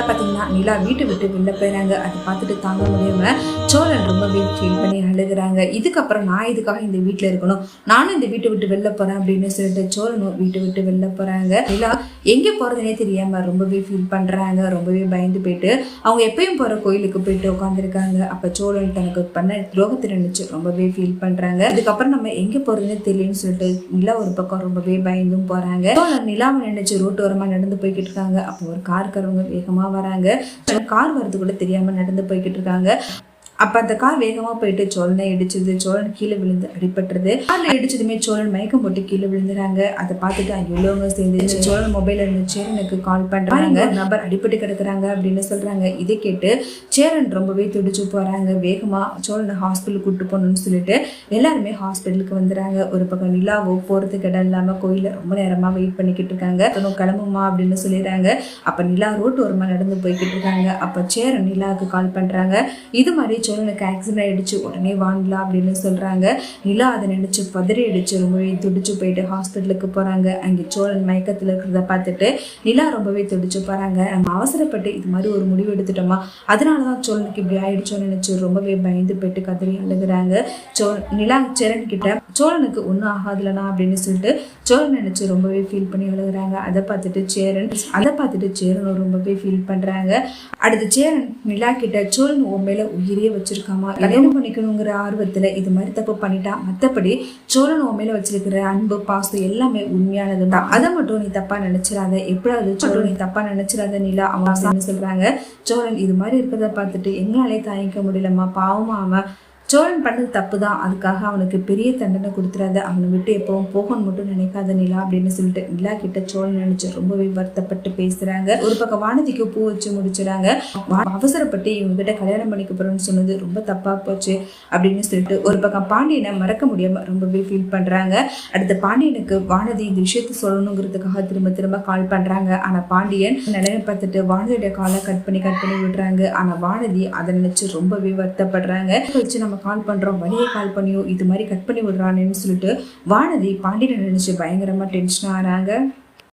பார்த்தீங்கன்னா நிலா வீட்டை விட்டு வெளில போயிறாங்க. அதை பார்த்துட்டு தாங்க முடியாம சோழன் ரொம்பவே ஃபீல் பண்ணி அழுகுறாங்க. இதுக்கப்புறம் நான் இதுக்காக இந்த வீட்டில் இருக்கணும், நானும் இந்த வீட்டை விட்டு வெளில போறேன் அப்படின்னு சொல்லிட்டு சோழனும் வீட்டை விட்டு வெளில போறாங்க. நிலா எங்கே போறதுனே தெரியாம ரொம்பவே ஃபீல் பண்றாங்க. ரொம்பவே பயந்து போயிட்டு அவங்க எப்பயும் போற கோயிலுக்கு போயிட்டு உட்காந்துருக்காங்க. அப்ப சோழன் தனக்கு பண்ண துரோகத்தை நினைச்சு ரொம்பவே ஃபீல் பண்றாங்க. அதுக்கப்புறம் நம்ம எங்க போறதுன்னு தெரியலன்னு சொல்லிட்டு நிலா ஒரு பக்கம் ரொம்பவே பயந்தும் போறாங்க. சோழன் நிலாவை நினைச்சு ரோட்டோரமா நடந்து போய்கிட்டு இருக்காங்க. அப்போ ஒரு கார்காரவங்க வேகமா வராங்க. கார் வரது கூட தெரியாம நடந்து போய்கிட்டு இருக்காங்க. அப்ப அந்த கார் வேகமா போயிட்டு சோழனை இடிச்சது. சோழன் கீழே விழுந்து அடிபட்டுறது. கார்ல இடிச்சதுமே சோழன் மயக்கம் போட்டு கீழே விழுந்துறாங்க. அதை பார்த்துட்டு அங்கே உள்ளவங்க சேர்ந்து சோழன் மொபைல்ல இருந்து சேரனுக்கு கால் பண்றாங்க. நபர் அடிபட்டு கிடக்குறாங்க அப்படின்னு சொல்றாங்க. இதை கேட்டு சேரன் ரொம்பவே துடிச்சு போறாங்க. வேகமா சோழனை ஹாஸ்பிட்டலுக்கு கூட்டு போகணும்னு சொல்லிட்டு எல்லாருமே ஹாஸ்பிட்டலுக்கு வந்துடுறாங்க. ஒரு பக்கம் நிலாவோ போறதுக்கு இடம் இல்லாம கோயில ரொம்ப நேரமா வெயிட் பண்ணிக்கிட்டு இருக்காங்க. கிளம்புமா அப்படின்னு சொல்லிடுறாங்க. அப்ப நிலா ரோட்டு ஓரமா நடந்து போய்கிட்டு இருக்காங்க. அப்ப சேரன் நிலாவுக்கு கால் பண்றாங்க. இது மாதிரி சோழனுக்கு ஆக்சிடென்ட் ஆயிடுச்சு, உடனே வாங்கலாம் அப்படின்னு சொல்றாங்க. நிலா அதை நினைச்சு பதறி அடிச்சு ரொம்பவே துடிச்சு போயிட்டு ஹாஸ்பிட்டலுக்கு போறாங்க. அங்கே சோழன் மயக்கத்துல இருக்கிறத பார்த்துட்டு நிலா ரொம்பவே துடிச்சு போறாங்க. நம்ம அவசரப்பட்டு இது மாதிரி ஒரு முடிவு எடுத்துட்டோமா, அதனாலதான் சோழனுக்கு இப்படி ஆயிடுச்சோன்னு நினைச்சு ரொம்பவே பயந்து போயிட்டு கதறி அழுகுறாங்க. நிலா சேரன் கிட்ட சோழனுக்கு ஒன்றும் ஆகாதுலனா அப்படின்னு சொல்லிட்டு சோழன் நினைச்சு ரொம்பவே ஃபீல் பண்ணி அழுகுறாங்க. அதை பார்த்துட்டு சேரன் ரொம்பவே ஃபீல் பண்றாங்க. அடுத்து சேரன் நிலா கிட்ட சோழன் உன் மேல உயிரே வச்சிருக்காமா, கல்யாணம் பண்ணிக்கணுங்கிற ஆர்வத்துல இது மாதிரி தப்பு பண்ணிட்டா, மத்தபடி சோழன் உன் மேல வச்சிருக்கிற அன்பு பாசம் எல்லாமே உண்மையானதுதான், அதை மட்டும் நீ தப்பா நினைச்சிடாத, எப்படாவது சோழன் நீ தப்பா நினைச்சிடாத நிலா அவன் சொல்றாங்க. சோழன் இது மாதிரி இருக்கிறத பார்த்துட்டு எங்களாலே தாங்கிக்க முடியலம்மா, பாவமா அவன் சோழன் பண்ணது தப்பு தான், அதுக்காக அவனுக்கு பெரிய தண்டனை கொடுத்துறாத, அவனை விட்டு எப்பவும் போகணும் மட்டும் நினைக்காத நிலா அப்படின்னு சொல்லிட்டு நிலா கிட்ட சோழன் நினைச்சு ரொம்பவே வருத்தப்பட்டு பேசுறாங்க. ஒரு பக்கம் வானதிக்கு பூ வச்சு முடிச்சுறாங்க. அவசரப்பட்டு இவங்க கிட்ட கல்யாணம் பண்ணிக்க போறோம்னு சொன்னது ரொம்ப தப்பா போச்சு அப்படின்னு சொல்லிட்டு ஒரு பக்கம் பாண்டியனை மறக்க முடியாம ரொம்பவே ஃபீல் பண்றாங்க. அடுத்த பாண்டியனுக்கு வானதி இந்த விஷயத்த சொல்லணுங்கிறதுக்காக திரும்ப திரும்ப கால் பண்றாங்க. ஆனா பாண்டியன் நிலைமை பார்த்துட்டு வானதியோட காலை கட் பண்ணி விடுறாங்க. ஆனா வானதி அதை நினைச்சு ரொம்பவே வருத்தப்படுறாங்க. வச்சு நம்ம கால் பண்றோம், வழியே கால் பண்ணியோ இது மாதிரி கட் பண்ணி விடுறானேன்னு சொல்லிட்டு வானதி பாண்டியனை நினைச்சு பயங்கரமா டென்ஷன் ஆறாங்க.